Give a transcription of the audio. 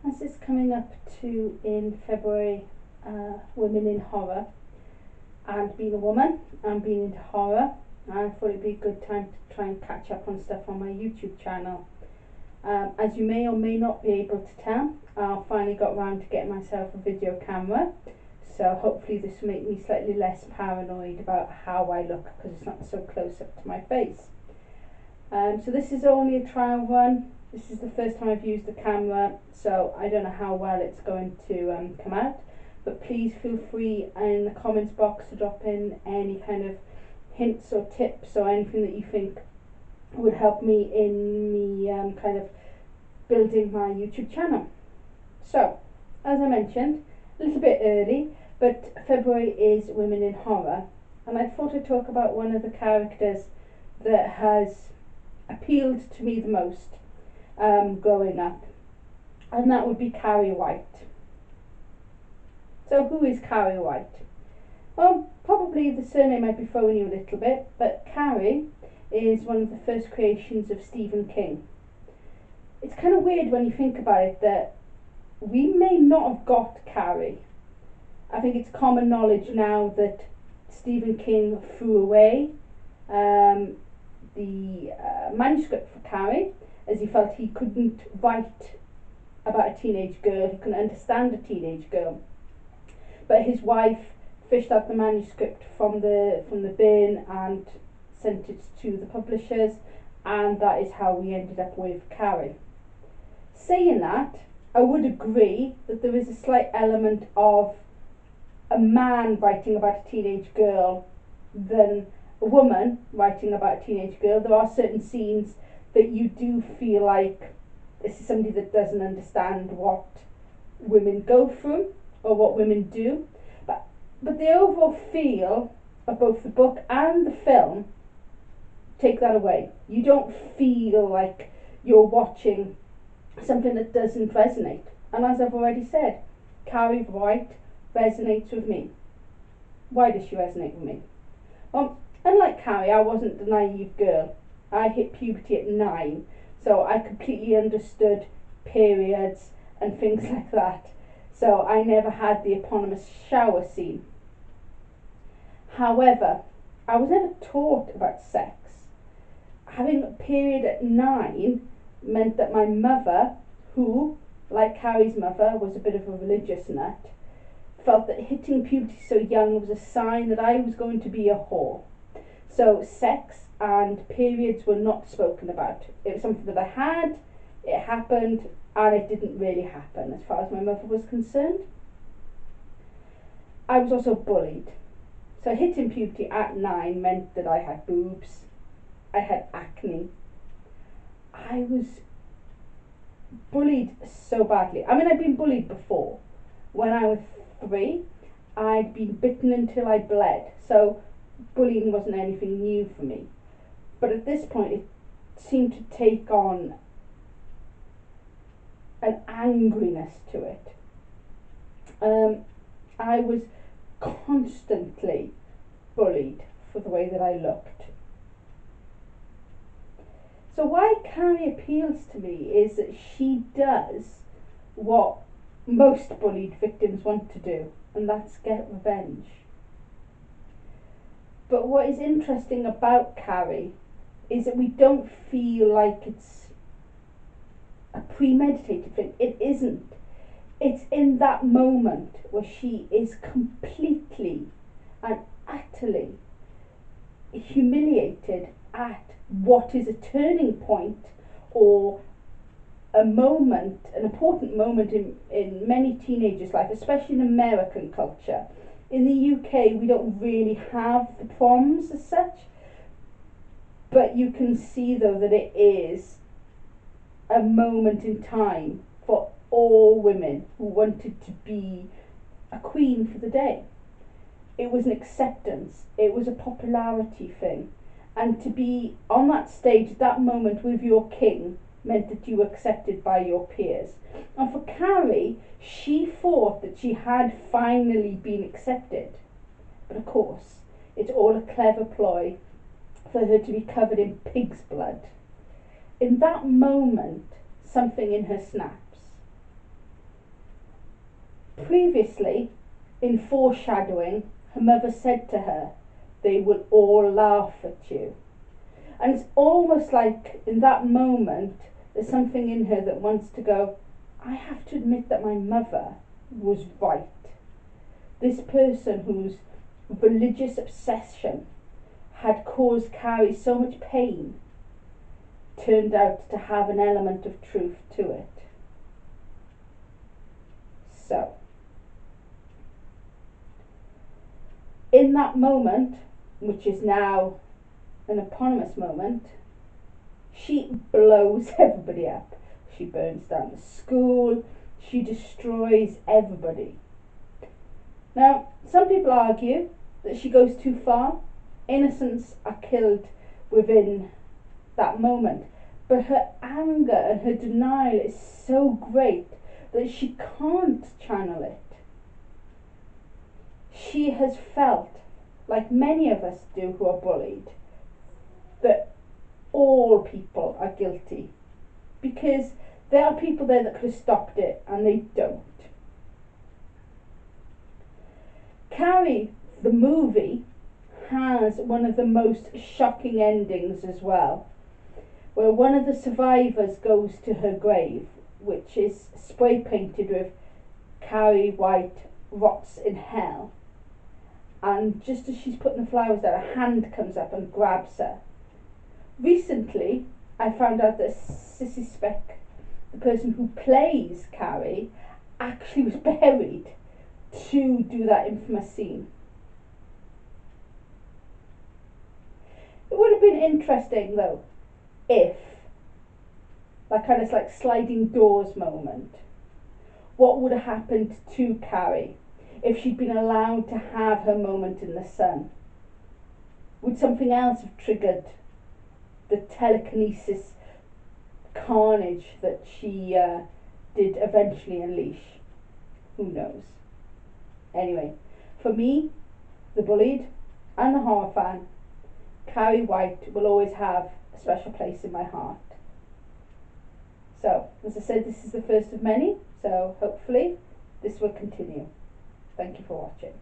As is coming up to in February, Women in Horror, and being a woman and being into horror, I thought it'd be a good time to try and catch up on stuff on my YouTube channel. As you may or may not be able to tell, I finally got around to getting myself a video camera, so hopefully this will make me slightly less paranoid about how I look because it's not so close up to my face. So this is only a trial run. This is the first time I've used the camera, so I don't know how well it's going to come out, but please feel free in the comments box to drop in any kind of hints or tips or anything that you think would help me in me kind of building my YouTube channel. So, as I mentioned, a little bit early, but February is Women in Horror, and I thought I'd talk about one of the characters that has appealed to me the most growing up, and that would be Carrie White. So who is Carrie White? Well, probably the surname might be throwing you a little bit, but Carrie is one of the first creations of Stephen King. It's kind of weird when you think about it that we may not have got Carrie. I think it's common knowledge now that Stephen King threw away the manuscript for Carrie, as he felt he couldn't write about a teenage girl, he couldn't understand a teenage girl. But his wife fished out the manuscript from the bin and sent it to the publishers, and that is how we ended up with Carrie. Saying that, I would agree that there is a slight element of a man writing about a teenage girl than a woman writing about a teenage girl. There are certain scenes that you do feel like this is somebody that doesn't understand what women go through or what women do, but the overall feel of both the book and the film take that away. You don't feel like you're watching something that doesn't resonate, and as I've already said, Carrie White resonates with me. Why does she resonate with me? Well, unlike Carrie, I wasn't the naive girl. I hit puberty at 9, so I completely understood periods and things like that. So I never had the eponymous shower scene. However, I was never taught about sex. Having a period at 9 meant that my mother, who, like Carrie's mother, was a bit of a religious nut, felt that hitting puberty so young was a sign that I was going to be a whore. So sex and periods were not spoken about. It was something that I had, it happened, and it didn't really happen as far as my mother was concerned. I was also bullied. So hitting puberty at 9 meant that I had boobs, I had acne. I was bullied so badly. I mean, I'd been bullied before. When I was 3, I'd been bitten until I bled. So bullying wasn't anything new for me. But at this point, it seemed to take on an angriness to it. I was constantly bullied for the way that I looked. So why Carrie appeals to me is that she does what most bullied victims want to do, and that's get revenge. But what is interesting about Carrie is that we don't feel like it's a premeditated thing. It isn't. It's in that moment where she is completely and utterly humiliated at what is a turning point or a moment, an important moment in many teenagers' life, especially in American culture. In the UK, we don't really have the proms as such, but you can see though that it is a moment in time for all women who wanted to be a queen for the day. It was an acceptance, it was a popularity thing, and to be on that stage at that moment with your king meant that you were accepted by your peers. And for Carrie, she thought that she had finally been accepted, but of course it's all a clever ploy for her to be covered in pig's blood. In that moment, something in her snaps. Previously, in foreshadowing, her mother said to her, "They will all laugh at you." And it's almost like in that moment, there's something in her that wants to go, I have to admit that my mother was right. This person whose religious obsession had caused Carrie so much pain turned out to have an element of truth to it. So, in that moment, which is now an eponymous moment, she blows everybody up. She burns down the school, she destroys everybody. Now, some people argue that she goes too far. Innocents are killed within that moment. But her anger and her denial is so great that she can't channel it. She has felt, like many of us do who are bullied, that all people are guilty, because there are people there that could have stopped it and they don't. Carrie, the movie, has one of the most shocking endings as well, where one of the survivors goes to her grave, which is spray painted with "Carrie White rots in hell," and just as she's putting the flowers down, a hand comes up and grabs her. Recently, I found out that Sissy Speck, the person who plays Carrie, actually was buried to do that infamous scene. It would have been interesting though if, that kind of like sliding doors moment, what would have happened to Carrie if she'd been allowed to have her moment in the sun? Would something else have triggered the telekinesis carnage that she did eventually unleash? Who knows? Anyway, for me, the bullied and the horror fan, Carrie White will always have a special place in my heart. So, as I said, this is the first of many, so hopefully this will continue. Thank you for watching.